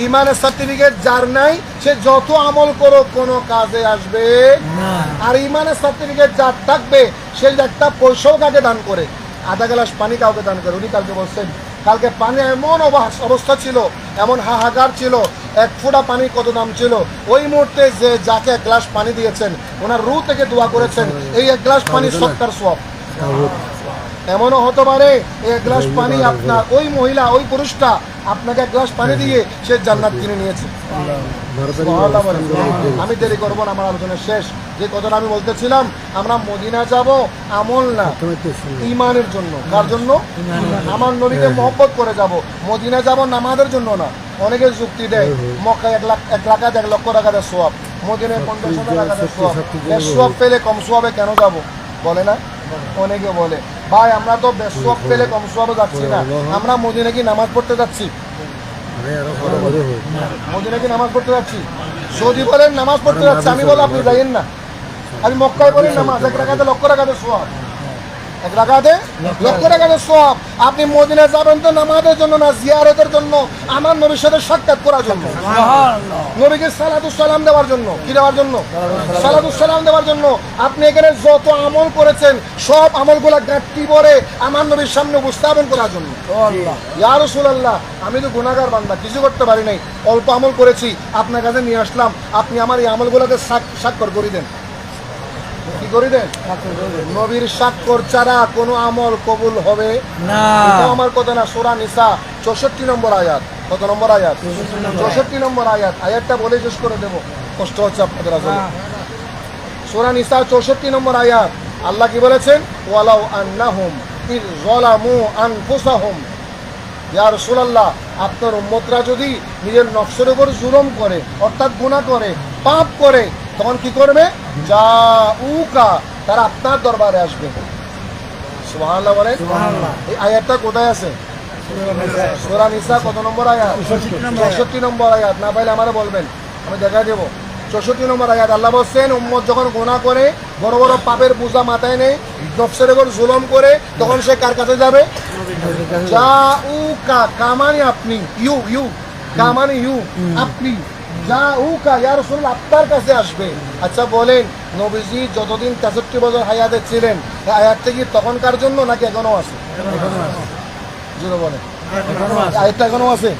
ইমানের সার্টিফিকেট যার নাই সে যত আমল করো কোনো কাজে আসবে না। আর ইমানের সার্টিফিকেট যার থাকবে সে একটা পয়সাও কাকে দান করে, আধা গ্লাস পানি কাউকে দান করে। উনি কালকে বলছেন কালকে পানি এমন অবস্থা ছিল, এমন হাহাকার ছিল, এক ফোঁটা পানির কত দাম ছিল। ওই মুহূর্তে যে যাকে এক গ্লাস পানি দিয়েছেন ওনার রু থেকে দোয়া করেছেন এই এক গ্লাস পানি সত্তর সওয়াব। এমনও হতে পারে এক গ্লাস পানি আপনার ওই মহিলা ওই পুরুষটা আপনাকে এক গ্লাস পানি দিয়ে সে জান্নাত কিনে নিয়েছে। আমি দেরি করবো না, আমার আলোচনা শেষ। যে কথাটা আমি বলতেছিলাম, আমরা মদিনা যাব আমল না ইমানের জন্য। কার জন্য? আমার নবীকে মহব্বত করে যাব। মদিনা যাব নামাজের জন্য না। অনেকে যুক্তি দেয় মক্কা 1 লাখ 1 লক্ষ টাকার সোয়াব, মদিনায় 50,000 টাকার সোয়াব, সোয়াব পেলে কম সোয়াবে কেন যাব বলে না? অনেকে বলে ভাই আমরা তো বেসওয়াব পেলে কম সোয়াবে যাচ্ছি না, আমরা মদিনা কি নামাজ পড়তে যাচ্ছি? মদিনা কি নামাজ পড়তে যাচ্ছি? সৌদি বলেন নামাজ পড়তে যাচ্ছি, আমি বলো আপনি যাইয়েন না। আমি মক্কায় বলি নামাজ 1 রাকাতে লক্ষ টাকার সোয়াব, 1 রাকাতে লক্ষ টাকার সোয়াব। আপনি মদিনা যাবেন তো নামাজের জন্য না, জিয়ারতের জন্য, আমার নবীর সাথে সাক্ষাৎ করার জন্য, নবীকে সালাতুস সালাম দেওয়ার জন্য। কি দেওয়ার জন্য? সালাতুস সালাম দেওয়ার জন্য। আপনি এখানে যত আমল করেছেন সব আমলগুলা গাঁটটি ভরে আমার নবীর সামনে উপস্থাপন করার জন্য। ইয়া রাসূলুল্লাহ, আমি তো গুনাহগার বান্দা, কিছু করতে পারি নাই, অল্প আমল করেছি, আপনার কাছে নিয়ে আসলাম, আপনি আমার এই আমলগুলোকে স্বাক্ষর করে দেন। কি করে দেন? নবীর স্বাক্ষর ছাড়া কোনো আমল কবুল হবে না। এটা আমার কথা না, সূরা নিসা 64 নম্বর আয়াত। কত নম্বর আয়াত? 64 নম্বর আয়াত। আয়াতটা বলে শেষ করে দেব, কষ্ট হচ্ছে আপনাদের আসলে। সূরা নিসা 64 নম্বর আয়াত। আল্লাহ কি বলেছেন? ওয়ালাউ আন্নাহুম ইয যালামু আনফুসাহুম। ইয়া রাসূলুল্লাহ, আপনার উম্মতরা যদি নিজের নফসের উপর জুলুম করে, অর্থাৎ গুনাহ করে, পাপ করে, তখন কি করবে? জাউকা, তারা আপনার দরবারে আসবে। সুবহানাল্লাহ বলে। এই আয়াতটা কোথায় আছে? সূরা নিসা কত নম্বর আয়াত? 64 নম্বর আয়াত। না পাইলে আমারে বলবেন, আমি দেখাই দেব। 64 নম্বর আয়াত। আল্লাহ বলছেন উম্মত যখন গুনাহ করে, বড় বড় পাপের বোঝা মাথায় নেই, নফসের উপর জুলুম করে, তখন সে কার কাছে যাবে? জাউকা, কামানি আপনি, ইউ কামানি ইউ, আপনি, জাউকা ইয়া রাসূলুল্লাহ, আপনার কাছে আসবে। আচ্ছা বলেন, নবীজি যতদিন 63 বছর হায়াতে ছিলেন, এই আয়াতটা কি তখনকার জন্য নাকি এখনো আছে? জোরে বলেন, আয়াতটা এখনো আছে?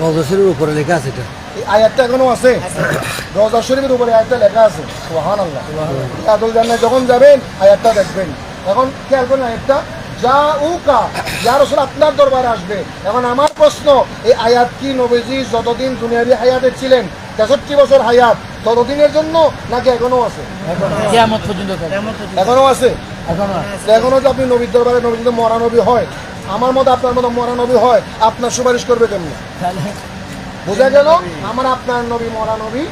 রওজা শরীফের উপরে লেখা আছে এটা। এই আয়াতটা এখনো আছে? রওজা শরীফের উপরে আয়াতটা লেখা আছে। সুবহানাল্লাহ। আদল জান্নাতে যখন যাবেন আয়াতটা দেখবেন। এখন খেয়াল করেন আয়াতটা, জাউকা ইয়া রাসূল, আপনার দরবারে আসবে। এখন আমার প্রশ্ন, এই আয়াত কি নবীজি যতদিন দুনিয়াবি হায়াতে ছিলেন, 63 বছর হায়াত, ততদিনের জন্য নাকি এখনো আছে? কিয়ামত পর্যন্ত এখনো আছে। এখনো যে আপনি নবীর দরবারে, নবী যদি মরা নবী হয়, আমার মতো আপনার মতো মরা নবী হয়, আপনার সুপারিশ করবে কেমনি? বোঝা গেল? আমার আপনার নবী মরা নবী,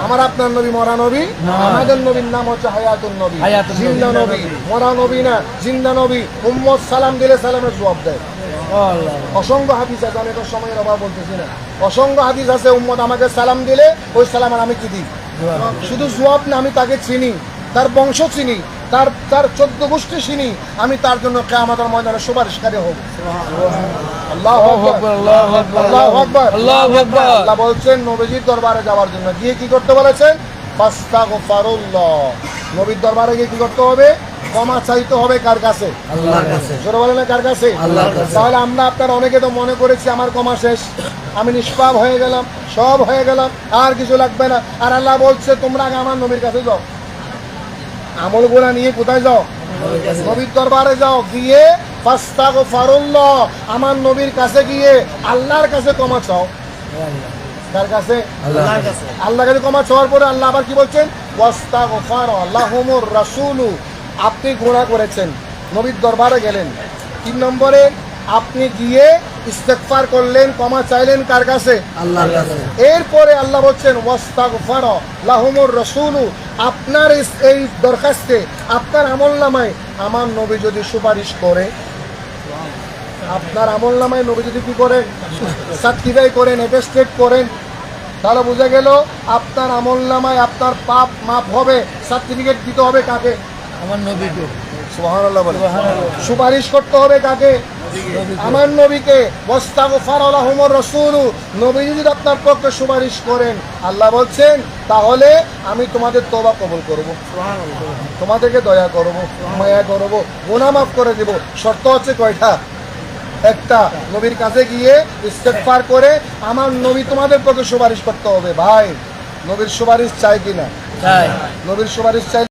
আমার আপনার নবী মরা নবী, আমাদের নবীর নাম হচ্ছে হায়াতুন নবী, জিন্দা নবী, মরা নবী না, জিন্দা নবী। উম্মত সালাম দিলে সালামের জবাব দেয়। অসংখ্য হাদিস আছে, আমি তো সময়ের অভাব বলতেছি না, অসংখ্য হাদিস আছে, উম্মত আমাকে সালাম দিলে ওই সালাম আর আমি কি দিই? শুধু জবাব না, আমি তাকে চিনি, তার বংশ চিনি, তার 14 গোষ্ঠী চিনি, আমি তার জন্য কিয়ামতের ময়দানে সুপারিশকারী হব। আল্লাহু আকবার, আল্লাহু আকবার, আল্লাহু আকবার, আল্লাহু আকবার। আল্লাহ বলছেন নবীজির দরবারে যাওয়ার জন্য গিয়ে কি করতে বলেছেন? ফাস্তাগফিরুল্লাহ। নবীর দরবারে গিয়ে কি করতে হবে? ক্ষমা চাইতে হবে। কার কাছে? আল্লাহর কাছে। জোরে বলেন, কার কাছে? আল্লাহর কাছে। তাহলে আমরা আপনারা অনেকে তো মনে করেছি আমার ক্ষমা শেষ, আমি নিষ্পাপ হয়ে গেলাম, সব হয়ে গেলাম, আর কিছু লাগবে না। আর আল্লাহ বলছে তোমরা আগে আমার নবীর কাছে যাও, আমলগুলা নিয়ে কোথায় যাও? নবীর দরবারে যাও, গিয়ে ফাস্তাগফিরুল্লাহ, আমার নবীর কাছে গিয়ে আল্লাহর কাছে ক্ষমা চাও। কার কাছে? আল্লাহর কাছে। আল্লাহর কাছে ক্ষমা চাওয়ার পরে আল্লাহ আবার কি বলছেন? ওয়াস্তাগফার লাহুমুর রাসূলু, আপনি গুনাহ করেছেন, নবীর দরবারে গেলেন, 3 নম্বরে আপনি গিয়ে ইস্তেগফার করলেন, ক্ষমা চাইলেন, কার কাছে? আল্লাহর কাছে। এরপরে আল্লাহ বলছেন ওয়াস্তাগফার লাহুমুর রাসূলু, আপনার এই দরখাস্তে, আপনার আমলনামায় আমার নবী যদি সুপারিশ করে, আপনার আমলনামায় নবী যদি কি করেন? সার্টিফাই করেন, অ্যাটেস্টেড করেন, তাহলে বোঝা গেল আপনার আমলনামায় আপনার পাপ মাফ হবে। সার্টিফিকেট দিতে হবে কাকে? আমার নবীকে। সুবহানাল্লাহ বলে। সুপারিশ করতে হবে কাকে? আমার নবীকে ওয়াস্তাগফার লাহুমুর রাসূল, নবী যদি আপনার পক্ষে সুপারিশ করেন, আল্লাহ বলছেন তাহলে আমি তোমাদের তওবা কবুল করব, তোমাদেরকে দয়া করব, মায়া করব, গুনাহ মাফ করে দেব। শর্ত হচ্ছে কয়টা? একটা, নবীর কাছে গিয়ে ইস্তেগফার করে আমার নবী তোমাদের পক্ষে সুপারিশ করতে হবে। ভাই, নবীর সুপারিশ চাই কিনা? চাই। নবীর সুপারিশ চাই।